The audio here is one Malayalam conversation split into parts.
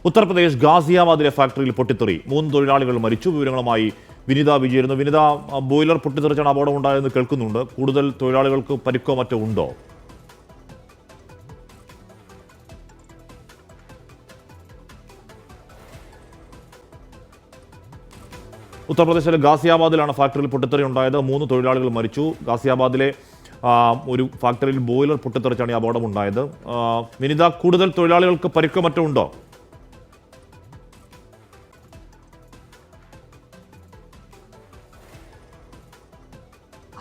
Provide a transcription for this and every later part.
ഉത്തർപ്രദേശ് ഗാസിയാബാദിലെ ഫാക്ടറിയിൽ പൊട്ടിത്തെറി 3 തൊഴിലാളികൾ മരിച്ചു. വിവരങ്ങളുമായി വിനിത വിജയരുന്നു. വിനിത, ബോയിലർ പൊട്ടിത്തെറിച്ചാണ് അപകടമുണ്ടായതെന്ന് കേൾക്കുന്നുണ്ട്. കൂടുതൽ തൊഴിലാളികൾക്ക് പരിക്കോ മറ്റോ ഉണ്ടോ? ഉത്തർപ്രദേശിലെ ഗാസിയാബാദിലാണ് ഫാക്ടറിയിൽ പൊട്ടിത്തെറി ഉണ്ടായത്. 3 തൊഴിലാളികൾ മരിച്ചു. ഗാസിയാബാദിലെ ഒരു ഫാക്ടറിയിൽ ബോയിലർ പൊട്ടിത്തെറിച്ചാണ് ഈ അപകടമുണ്ടായത്. വിനിത, കൂടുതൽ തൊഴിലാളികൾക്ക് പരിക്കോ മറ്റോ ഉണ്ടോ?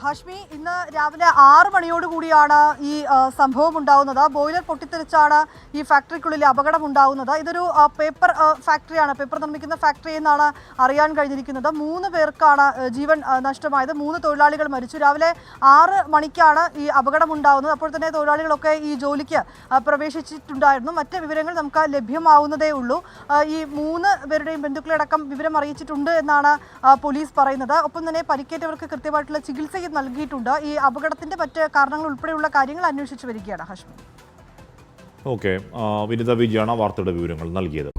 ഹാഷ്മി, ഇന്ന് രാവിലെ 6 മണിയോടുകൂടിയാണ് ഈ സംഭവം ഉണ്ടാകുന്നത്. ബോയിലർ പൊട്ടിത്തെറിച്ചാണ് ഈ ഫാക്ടറിക്കുള്ളിൽ അപകടം ഉണ്ടാകുന്നത്. ഇതൊരു പേപ്പർ ഫാക്ടറിയാണ്, പേപ്പർ നിർമ്മിക്കുന്ന ഫാക്ടറി എന്നാണ് അറിയാൻ കഴിഞ്ഞിരിക്കുന്നത്. 3 പേർക്കാണ് ജീവൻ നഷ്ടമായത്. 3 തൊഴിലാളികൾ മരിച്ചു. രാവിലെ 6 മണിക്കാണ് ഈ അപകടം ഉണ്ടാകുന്നത്. അപ്പോൾ തന്നെ തൊഴിലാളികളൊക്കെ ഈ ജോലിക്ക് പ്രവേശിച്ചിട്ടുണ്ടായിരുന്നു. മറ്റ് വിവരങ്ങൾ നമുക്ക് ലഭ്യമാവുന്നതേ ഉള്ളൂ. ഈ 3 പേരുടെയും ബന്ധുക്കളടക്കം വിവരം അറിയിച്ചിട്ടുണ്ട് എന്നാണ് പോലീസ് പറയുന്നത്. ഒപ്പം തന്നെ പരിക്കേറ്റവർക്ക് കൃത്യമായിട്ടുള്ള ചികിത്സ നൽകിയിട്ടുണ്ട്. ഈ അപകടത്തിന്റെ മറ്റ് കാരണങ്ങൾ ഉൾപ്പെടെയുള്ള കാര്യങ്ങൾ അന്വേഷിച്ചു വരികയാണ്. ഹാഷ്മി. ഓക്കെ, വിനിത വിജയാണ് വാർത്തയുടെ വിവരങ്ങൾ നൽകിയത്.